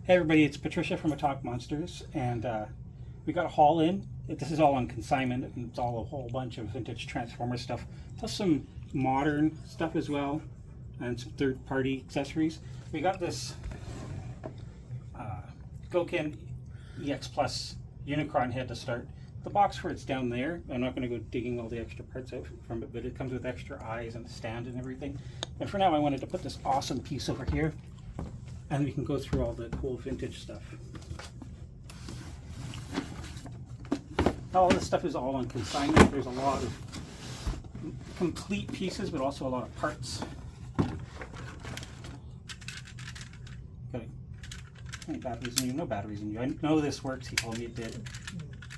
Hey everybody, it's Patricia from Attack Monsters, and we got a haul in. This is all on consignment. It's all a whole bunch of vintage Transformer stuff, plus some modern stuff as well, and some third-party accessories. We got this Gokuen EX Plus Unicron head to start. The box for it's down there. I'm not going to go digging all the extra parts out from it, but it comes with extra eyes and a stand and everything. And for now, I wanted to put this awesome piece over here, and we can go through all the cool vintage stuff. All this stuff is all on consignment. There's a lot of complete pieces, but also a lot of parts. Okay. Any batteries in you? No batteries in you. I know this works. He told me it did.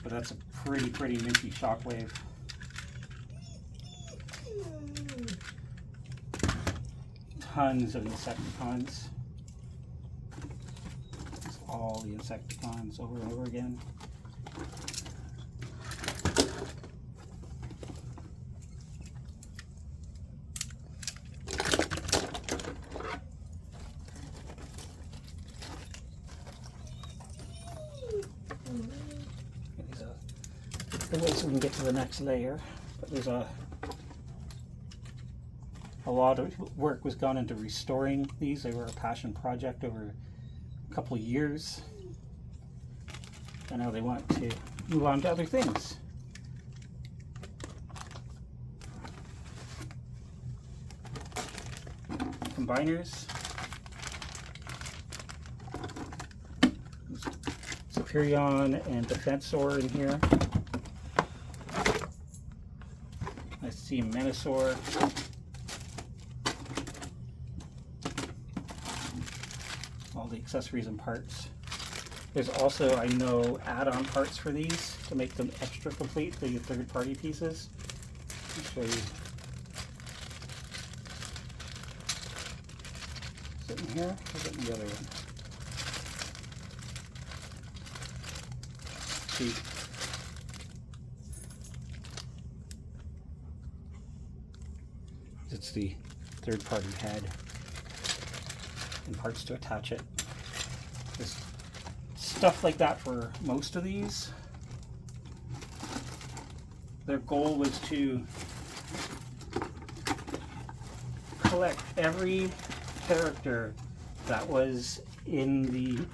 But that's a pretty minty Shockwave. Tons of Insecticons. It's all the Insecticons over and over again. Wait so we can get to the next layer, but there's a lot of work was gone into restoring these. They were a passion project over a couple of years, and now they want to move on to other things. Combiners, Superion and Defensor in here. I see Menasor. All the accessories and parts. There's also, I know, add-on parts for these to make them extra complete, the third-party pieces. I'll show you. Is it in here? Or is it in the other one? See. It's the third-party head and parts to attach it. There's stuff like that for most of these. Their goal was to collect every character that was in the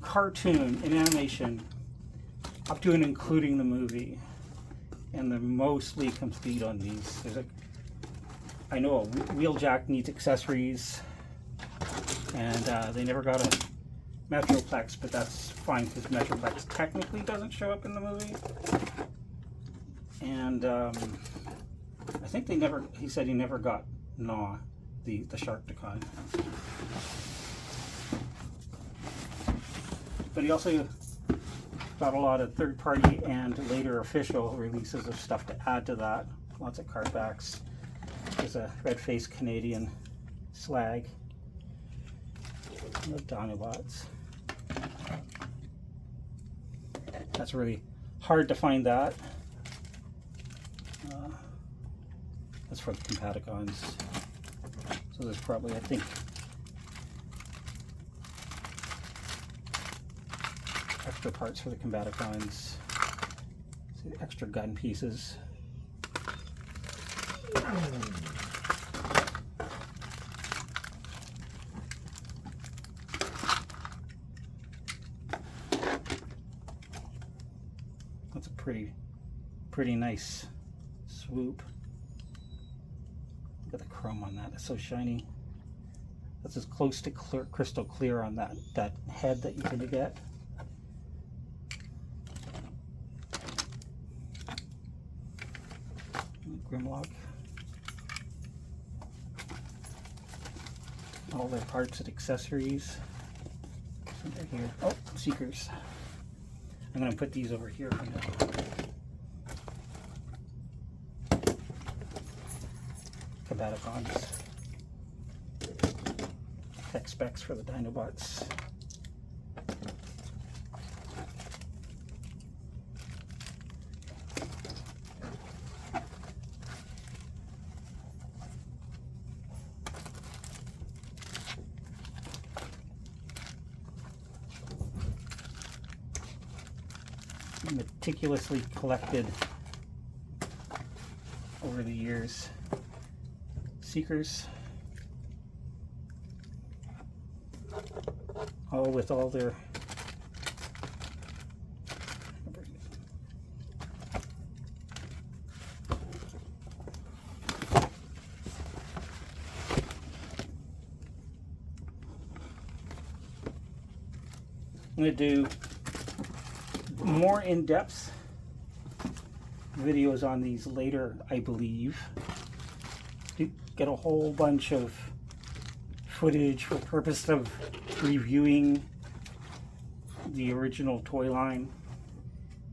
cartoon in animation up to and including the movie, and they're mostly complete on these. There's a I know a Wheeljack needs accessories, and they never got a Metroplex, but that's fine because Metroplex technically doesn't show up in the movie. And I think they never, he said he never got Gnaw, the Sharkticon. But he also got a lot of third-party and later official releases of stuff to add to that. Lots of card backs. There's a red-faced Canadian Slag. The Dinobots. That's really hard to find that. That's for the Combaticons. So there's probably, I think, extra parts for the Combaticons. See the extra gun pieces. That's a pretty nice swoop. Look at the chrome on that, it's so shiny. That's as close to crystal clear on that head that you're gonna get. Grimlock. All their parts and accessories. They're here. Oh, Seekers. I'm going to put these over here for now. Combaticons. Tech specs for the Dinobots. meticulously collected over the years. Seekers, all with all their I'm going to do more in-depth videos on these later, I believe. To get a whole bunch of footage for purpose of reviewing the original toy line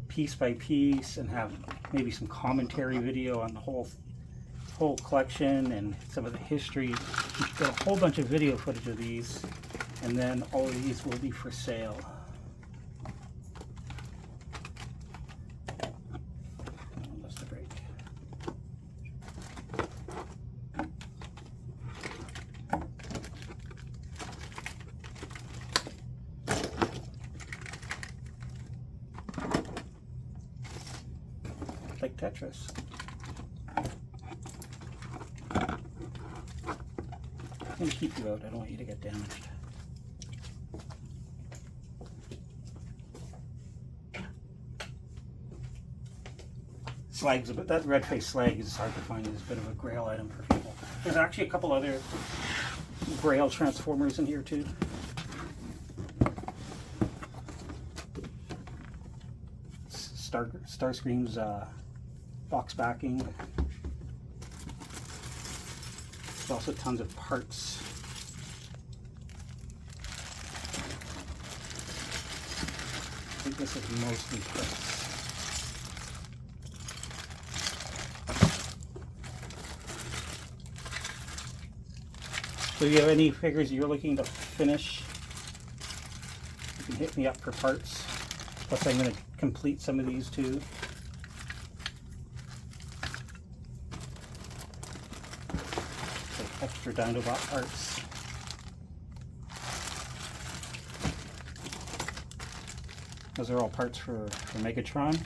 piece by piece, and have maybe some commentary video on the whole collection and some of the history. We've got a whole bunch of video footage of these, and then all of these will be for sale. Like Tetris. I'm going to keep you out. I don't want you to get damaged. Slags, but that red face slag is hard to find. It's a bit of a grail item for people. There's actually a couple other grail transformers in here too. Starscream's box backing. There's also tons of parts. I think this is mostly parts. So if you have any figures you're looking to finish, you can hit me up for parts. Plus I'm going to complete some of these too. Like extra Dinobot parts. Those are all parts for Megatron.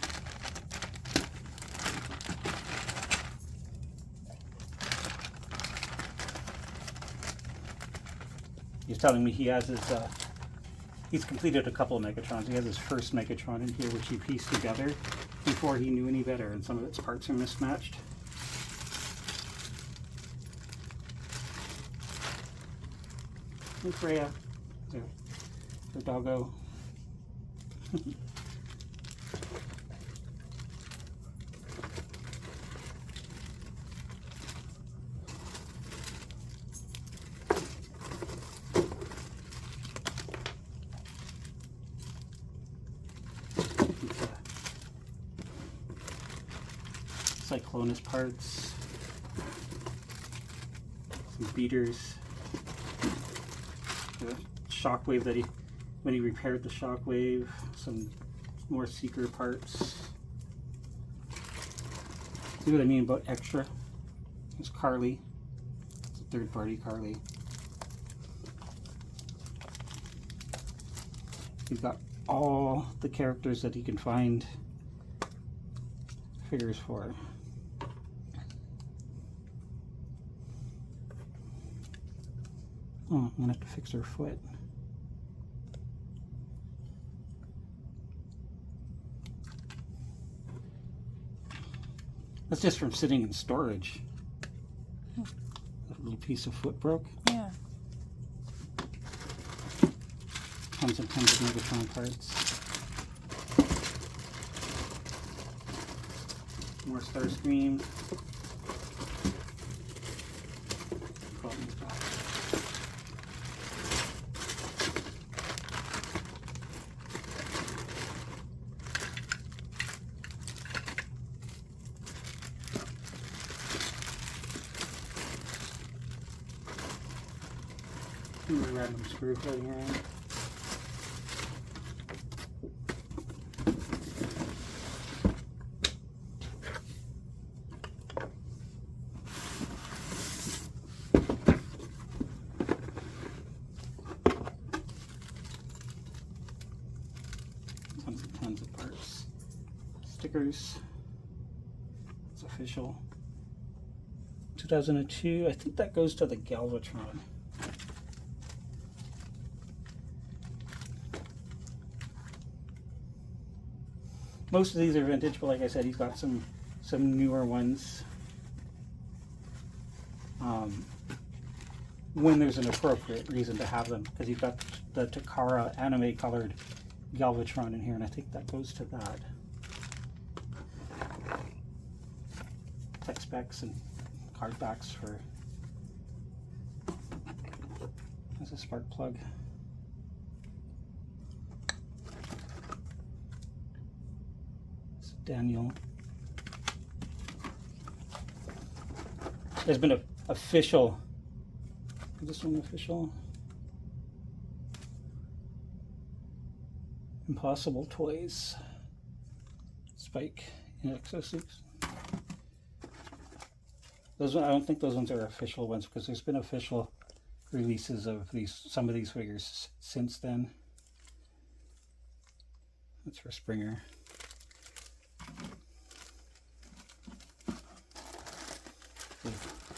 He's telling me he has his, he's completed a couple of Megatrons. He has his first Megatron in here, which he pieced together before he knew any better, and some of its parts are mismatched. And Freya, her doggo. Cyclonus parts, some beaters, the Shockwave that when he repaired the Shockwave, some more Seeker parts. See what I mean about extra? There's Carly, it's a third party Carly. He's got all the characters that he can find figures for. Oh, I'm gonna have to fix her foot. That's just from sitting in storage. That little piece of foot broke. Yeah. Tons and tons of Megatron parts. More Starscream. Random screw floating around. Tons of parts. stickers. It's official. 2002, I think that goes to the Galvatron. Most of these are vintage, but like I said, he's got some newer ones. When there's an appropriate reason to have them, because you've got the Takara anime colored Galvatron in here, and I think that goes to that. Tech specs and card backs for. There's a spark plug. It's Daniel. There's been an official. Is this one official? Impossible Toys. Spike in exosuits. Those, I don't think those ones are official ones, because there's been official releases of some of these figures since then. That's for Springer.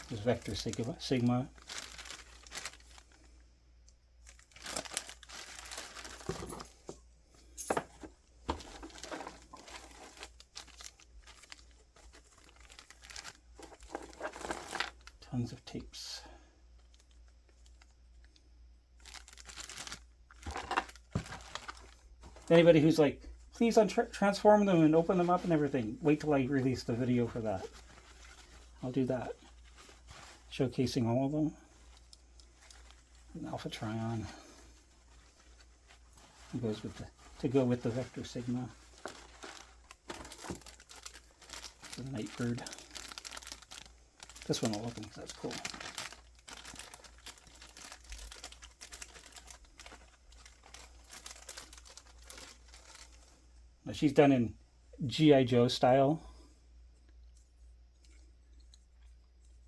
There's Vector Sigma. Tons of tapes. Anybody who's like, please transform them and open them up and everything, wait till I release the video for that. I'll do that. Showcasing all of them. An Alpha Trion. It goes with to go with the Vector Sigma. The Nightbird. This one I'll open because that's cool. Now she's done in G.I. Joe style.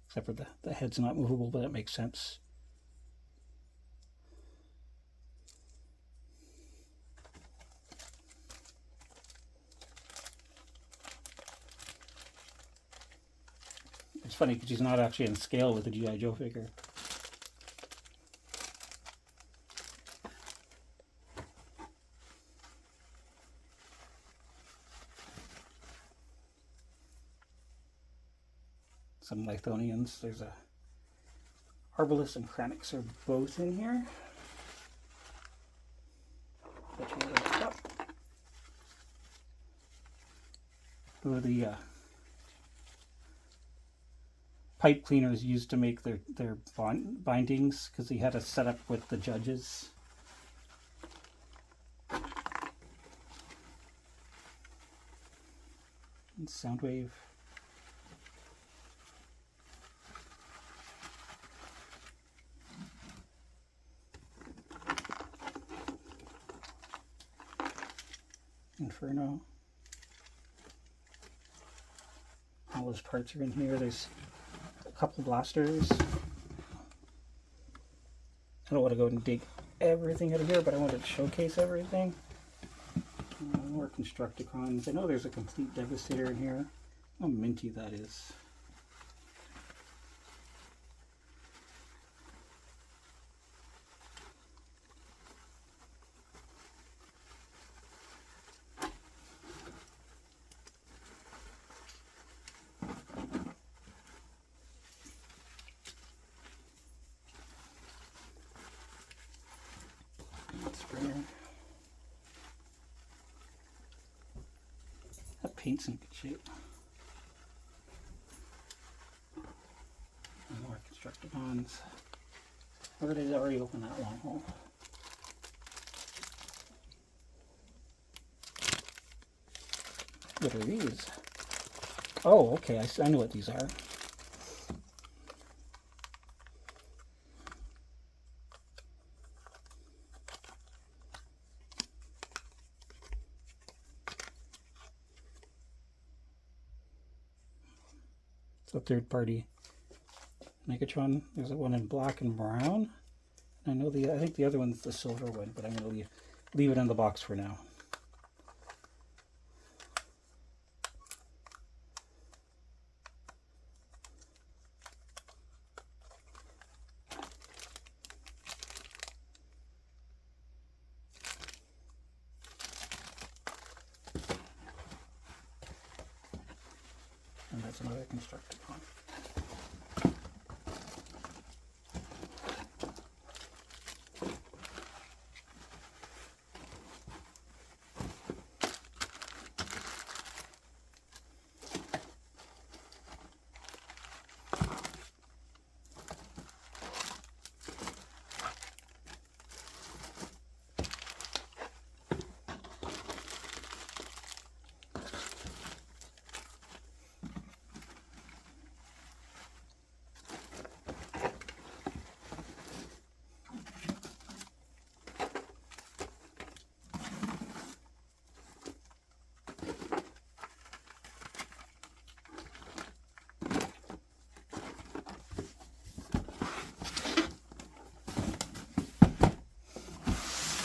Except for the head's not movable, but it makes sense. It's funny because she's not actually in scale with the G.I. Joe figure. Some Lithonians. There's a Arbalest and Kranix are both in here. Who are the pipe cleaners used to make their bindings, because he had a setup with the judges. And Soundwave. Inferno. All those parts are in here. There's a couple blasters. I don't want to go and dig everything out of here, but I wanted to showcase everything. More Constructicons. I know there's a complete Devastator in here. How minty that is. That paint's in good shape. And more Constructicons. Or did it already open that long hole? What are these? Oh, okay, I know what these are. It's a third-party Megatron. There's one in black and brown. I know I think the other one's the silver one, but I'm going to leave it in the box for now. That's another constructor prime.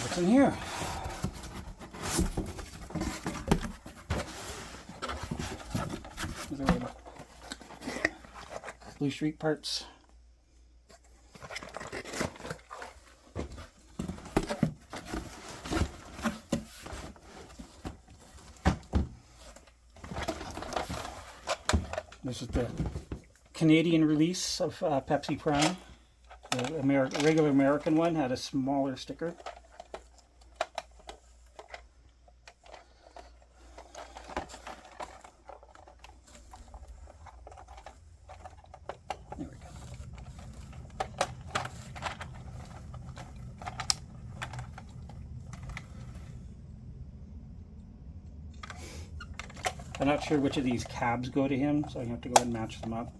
What's in here? These are little Blue Streak parts. This is the Canadian release of Pepsi Prime. The regular American one had a smaller sticker. There we go. I'm not sure which of these cabs go to him, so I have to go and match them up.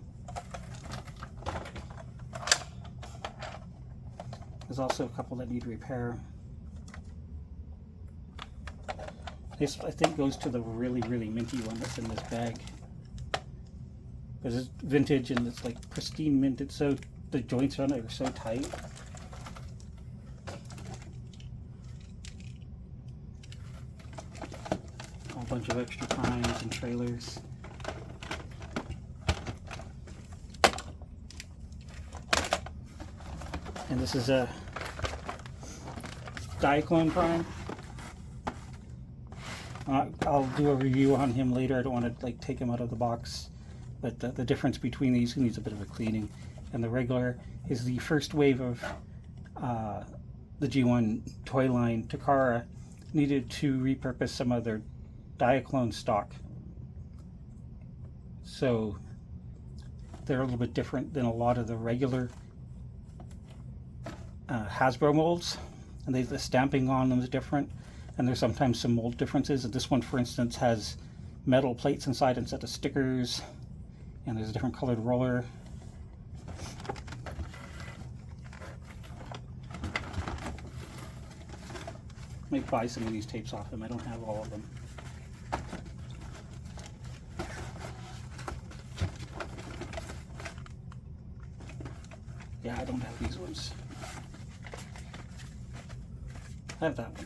There's also a couple that need repair. This, I think, goes to the really, really minty one that's in this bag. Because it's vintage and it's like pristine mint. It's so, the joints on it are so tight. A bunch of extra primes and trailers. And this is a Diaclone Prime. I'll do a review on him later. I don't want to like take him out of the box, but the difference between these, he needs a bit of a cleaning. And the regular is the first wave of the G1 toy line. Takara needed to repurpose some of their Diaclone stock, so they're a little bit different than a lot of the regular Hasbro molds, and the stamping on them is different, and there's sometimes some mold differences. And this one, for instance, has metal plates inside instead of stickers, and there's a different colored roller. I might buy some of these tapes off him. I don't have all of them. Yeah, I don't have these ones. I have that one.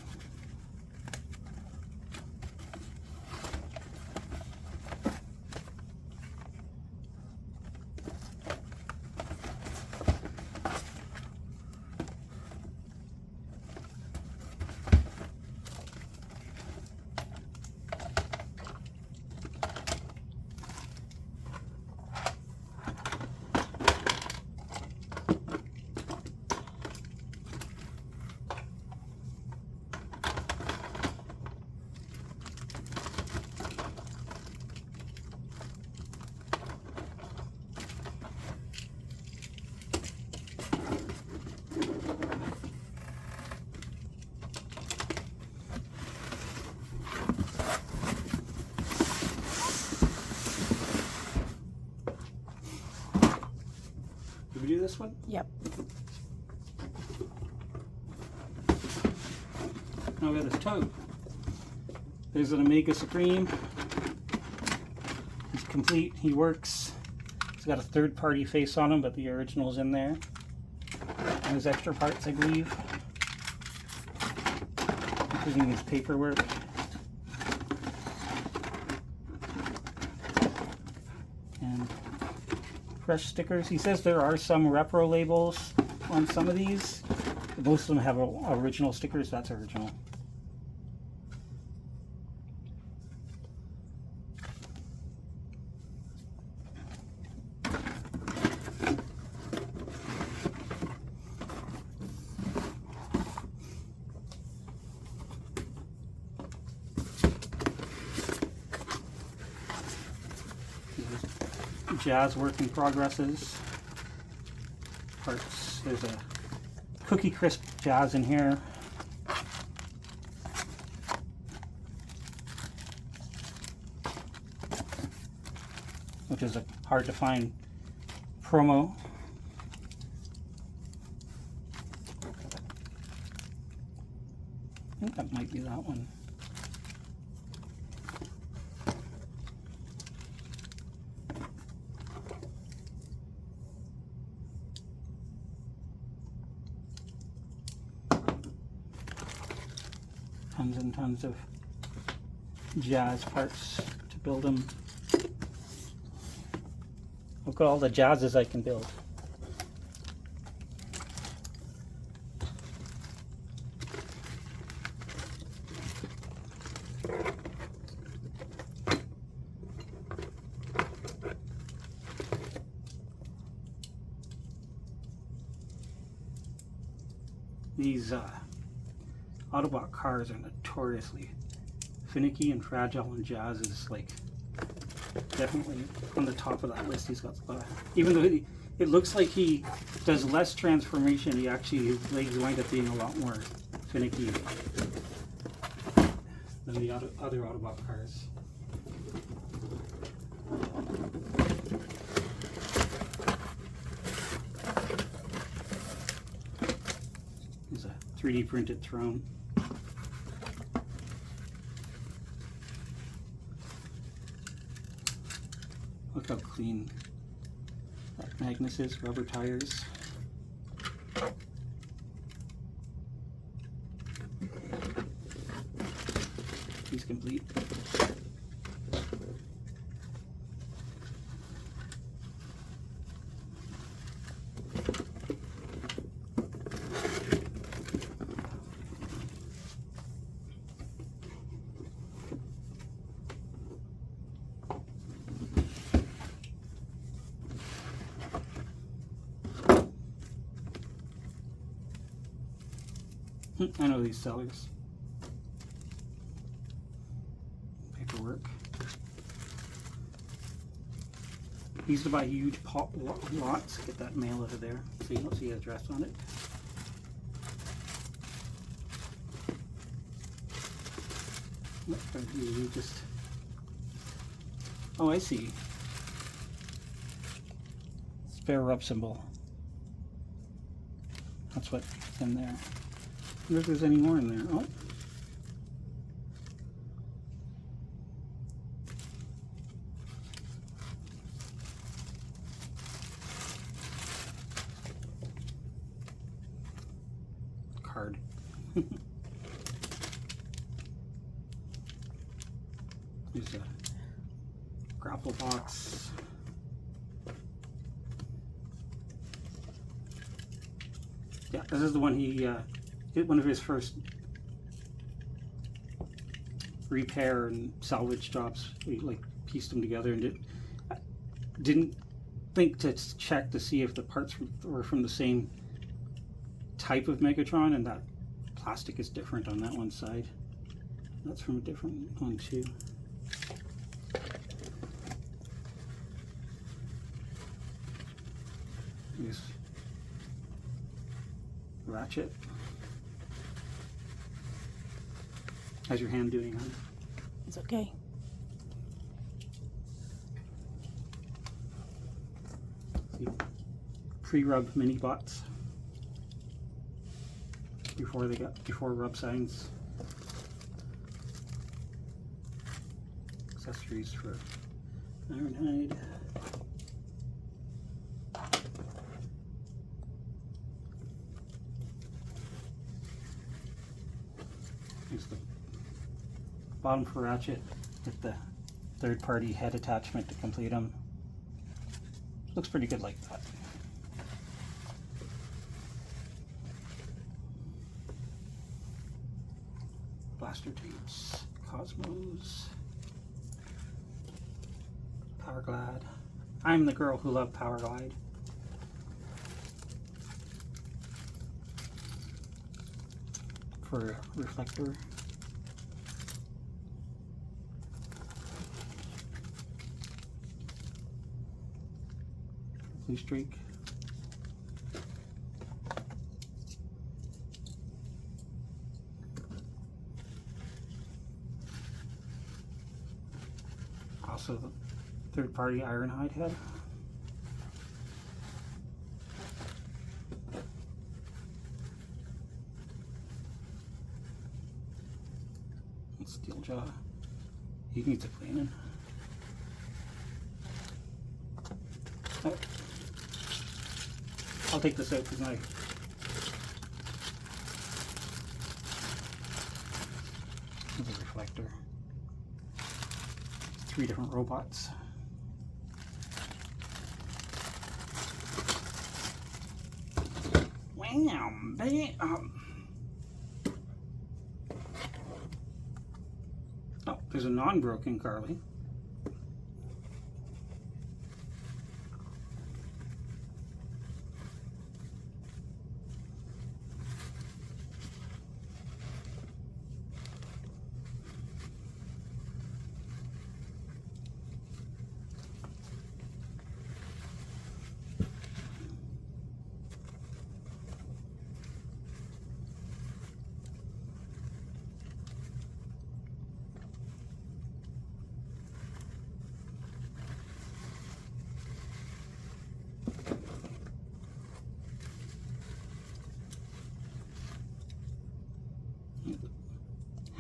Did we do this one? Yep. Now we got this Toad. There's an Omega Supreme. He's complete. He works. He's got a third-party face on him, but the original's in there. And there's extra parts, I believe, including his paperwork. And fresh stickers. He says there are some repro labels on some of these. Most of them have original stickers. That's original. jazz work in progresses. Parts. There's a Cookie Crisp jazz in here. Which is a hard to find promo. I think that might be that one. Tons and tons of jazz parts to build them. Look at all the jazzes I can build. These Autobot cars are notoriously finicky and fragile, and Jazz is like definitely on the top of that list. He's got even though it looks like he does less transformation, he actually, his legs wind up being a lot more finicky than the other Autobot cars. There's a 3D printed throne. Look how clean that Magnus is, rubber tires. He's complete. I know these sellers. Paperwork. He used to buy huge lots, get that mail out of there so you don't see the address on it. You just, oh, I see. Spare rub symbol. That's what's in there. I wonder if there's any more in there. Oh. Card. There's a grapple box. Yeah, this is the one he did one of his first repair and salvage jobs. He like pieced them together and didn't think to check to see if the parts were from the same type of Megatron, and that plastic is different on that one side. That's from a different one too. Here's Ratchet. How's your hand doing, hon? It's okay. Pre-rub mini bots before rub signs. Accessories for Ironhide. Here's the bottom for Ratchet with the third-party head attachment to complete them. Looks pretty good like that. Blaster tapes, Cosmos, Power Glide. I'm the girl who loved Power Glide. For a reflector. Blue Streak. Also the third-party Ironhide head. And Steeljaw. He needs a cleaning. Oh. I'll take this out because my there's a reflector. 3 different robots. Wham! Bam! Oh, there's a non-broken Carly.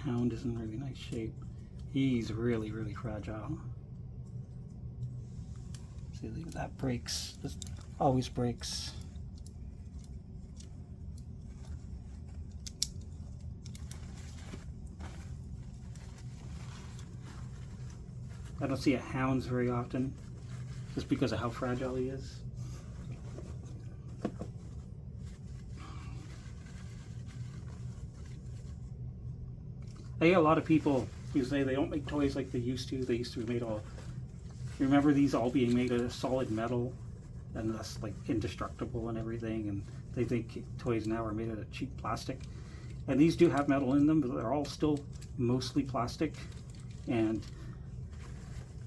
Hound is in really nice shape. He's really, really fragile. See, look at that, breaks. This always breaks. I don't see a Hounds very often, just because of how fragile he is. I get a lot of people who say they don't make toys like they used to. They used to be made all, you remember these all being made out of solid metal and thus like indestructible and everything, and they think toys now are made out of cheap plastic. And these do have metal in them, but they're all still mostly plastic and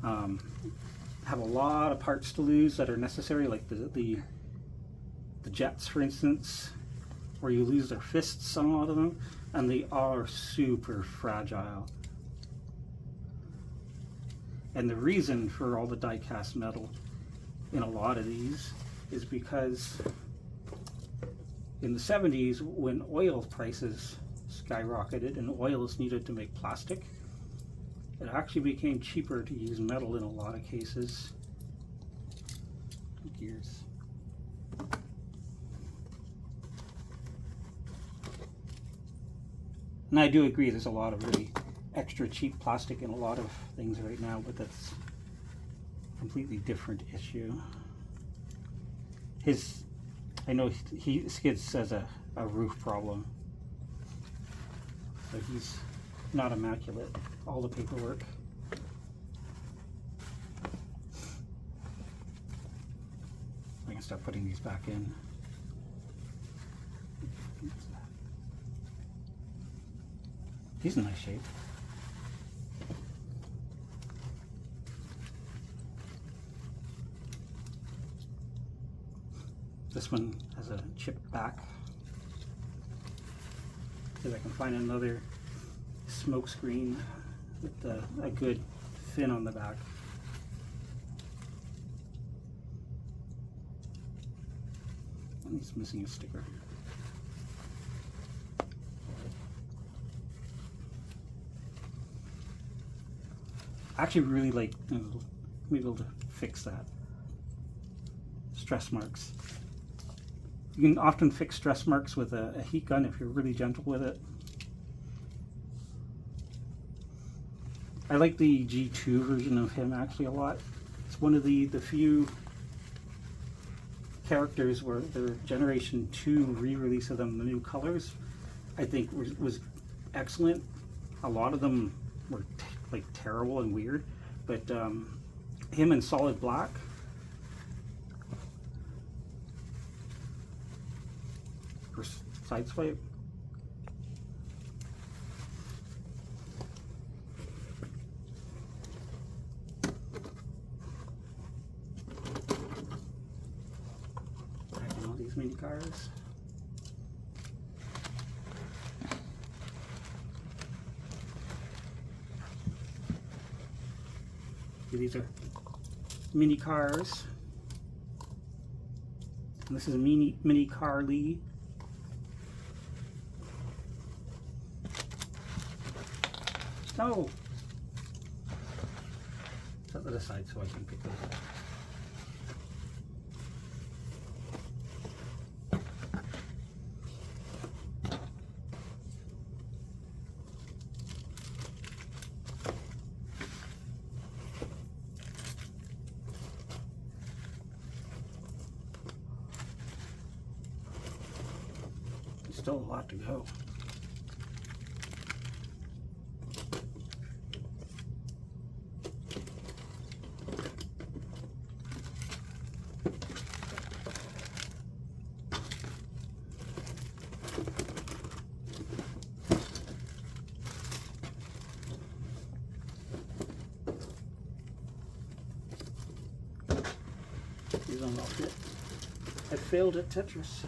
have a lot of parts to lose that are necessary, like the jets, for instance, where you lose their fists on a lot of them, and they are super fragile. And the reason for all the die-cast metal in a lot of these is because in the 70s, when oil prices skyrocketed and oil is needed to make plastic, it actually became cheaper to use metal in a lot of cases. Gears. And I do agree there's a lot of really extra cheap plastic in a lot of things right now, but that's a completely different issue. I know Skids has a roof problem, so he's not immaculate, all the paperwork. I can start putting these back in. He's in nice shape. This one has a chipped back. See if I can find another smoke screen with a good fin on the back. And he's missing a sticker. I actually really like be able to fix that. Stress marks. You can often fix stress marks with a heat gun if you're really gentle with it. I like the G2 version of him actually a lot. It's one of the few characters where their Generation 2 re-release of them, the new colors, I think was excellent. A lot of them were like terrible and weird, but him in solid black, for Sideswipe, these mini cars. These are mini cars. And this is a mini Carly. Oh! Set that aside so I can pick those up. Still a lot to go. These unlocked it. I failed at Tetris.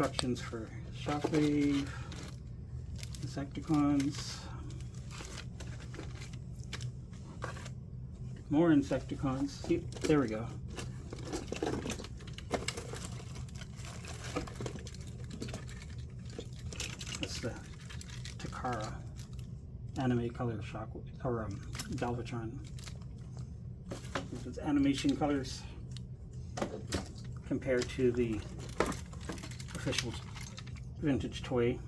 Instructions for Shockwave, Insecticons, more Insecticons. See, there we go. That's the Takara anime color Shockwave or Galvatron. It's animation colors compared to the official vintage toy.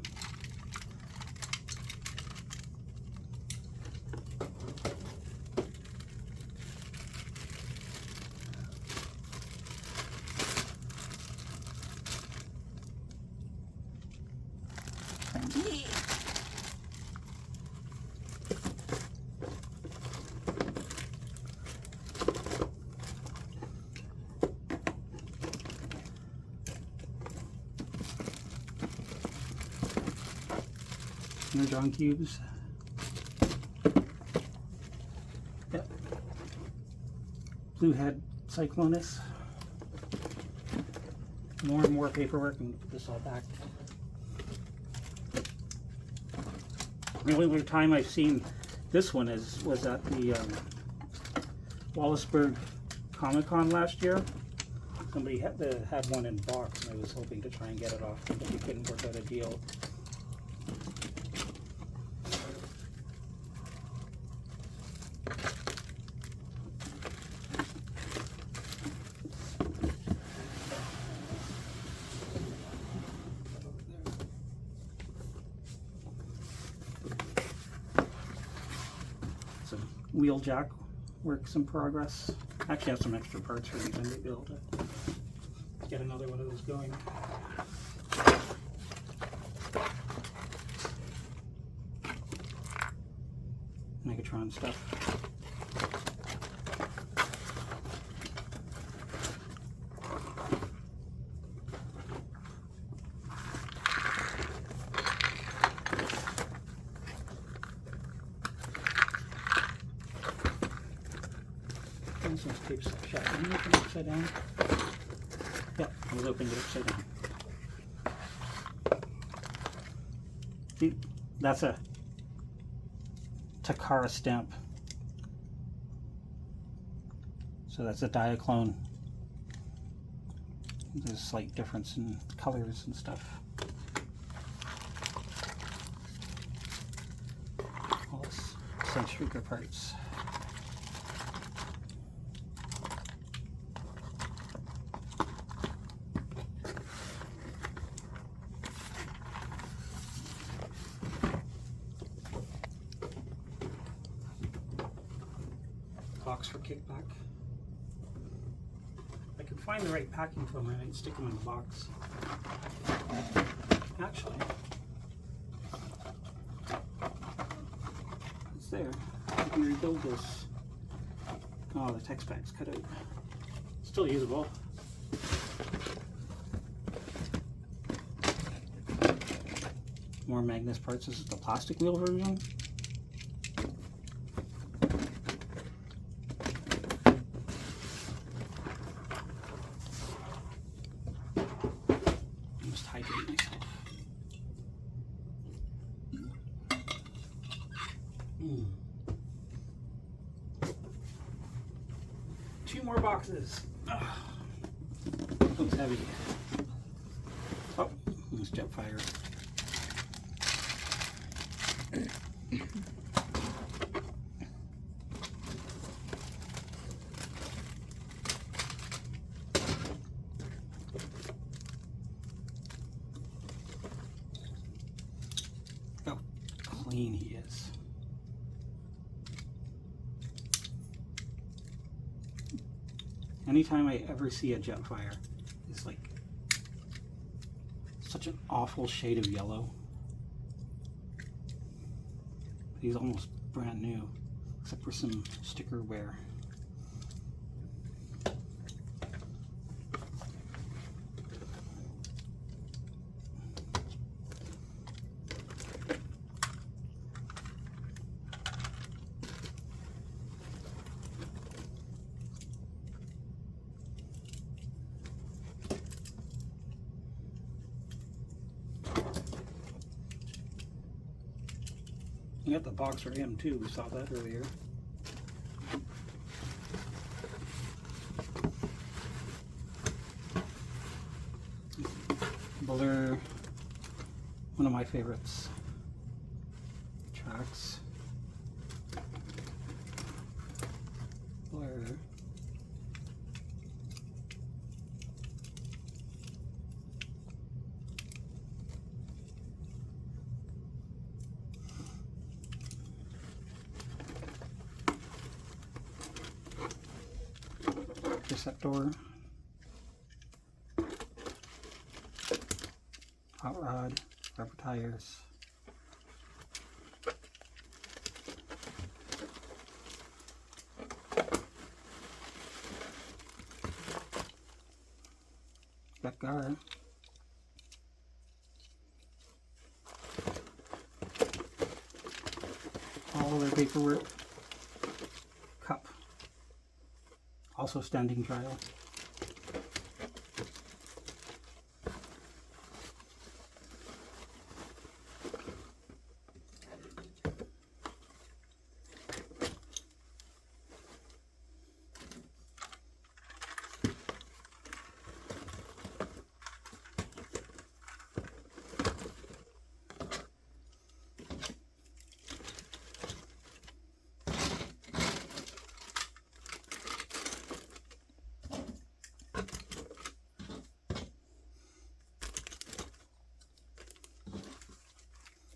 Energon cubes. Yep. Blue Head Cyclonus. More and more paperwork, and put this all back. The only other time I've seen this one was at the Wallaceburg Comic Con last year. Somebody had one in box, and I was hoping to try and get it off, but we couldn't work out a deal. Wheeljack works in progress. Actually have some extra parts for these, and maybe be able to get another one of those going. Megatron stuff. This keeps shut. Can you open it upside down? Yeah, I was opening it upside down. See, that's a Takara stamp. So that's a Diaclone. There's a slight difference in colors and stuff. All this Sunstreaker parts. Box for kickback. I could find find the right packing film, I might stick them in the box. Actually, it's there. I can rebuild this. Oh, the text pack's cut out. Still usable. More Magnus parts. This is the plastic wheel version. I must hydrate myself. Two more boxes. Ugh. Looks heavy. Oh, there's Jetfire. Look how clean he is. Anytime I ever see a Jetfire, it's like such an awful shade of yellow. He's almost brand new, except for some sticker wear. You got the box for him too, we saw that earlier. Blur, one of my favorites. Tracks. Blur. Interceptor, hot rod, rubber tires, Betgar, all their paperwork, cup. Also standing trial.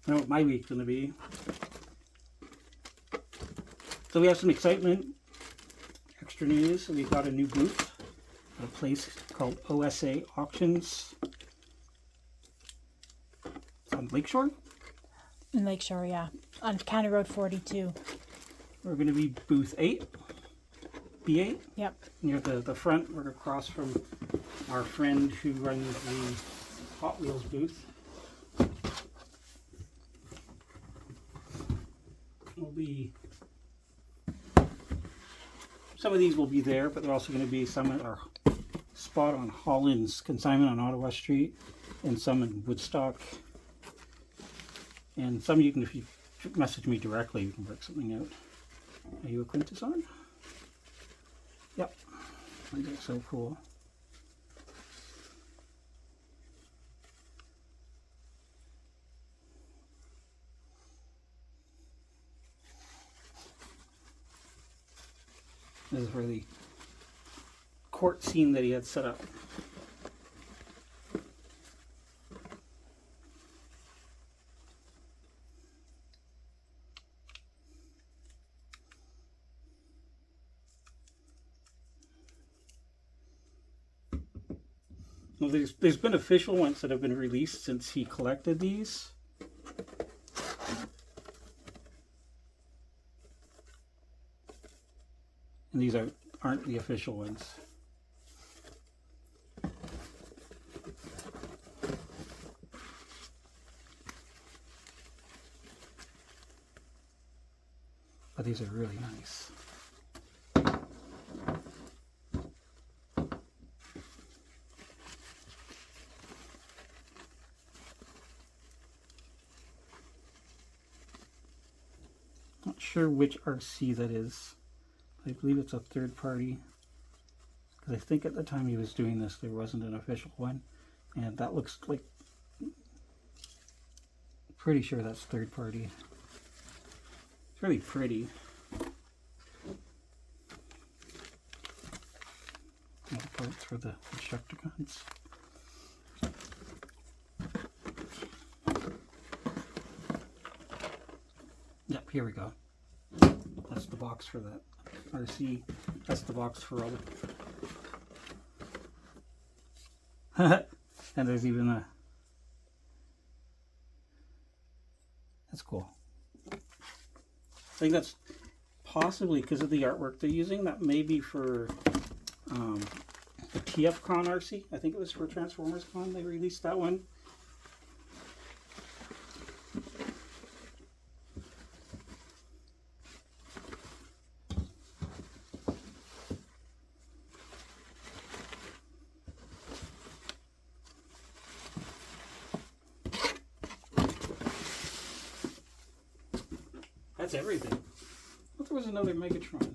I know what my week's going to be. So we have some excitement, extra news. We got a new booth at a place called OSA Auctions. It's on Lakeshore. In Lakeshore, yeah. On County Road 42. We're going to be booth 8, B8. Yep. Near the front, we're across from our friend who runs the Hot Wheels booth. Some of these will be there, but they're also going to be some at our spot on Holland's Consignment on Ottawa Street, and some in Woodstock. And some you can, if you message me directly, you can work something out. Are you a Quintus on? Yep. I think it's so cool. This is for the court scene that he had set up. Well, there's been official ones that have been released since he collected these. And these aren't the official ones. But these are really nice. Not sure which RC that is. I believe it's a third party. Because I think at the time he was doing this, there wasn't an official one. And that looks like... Pretty sure that's third party. It's really pretty. All the parts for the Destructicons. Yep, here we go. That's the box for that RC. That's the box for all the... And there's even a... That's cool. I think that's possibly because of the artwork they're using. That may be for the TFCon RC. I think it was for Transformers Con they released that one. That's everything. I thought there was another Megatron.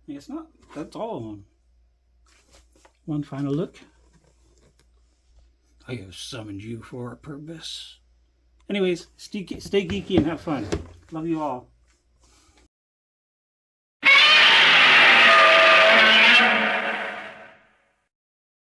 I guess not. That's all of them. One final look. I have summoned you for a purpose. Anyways, stay geeky and have fun. Love you all.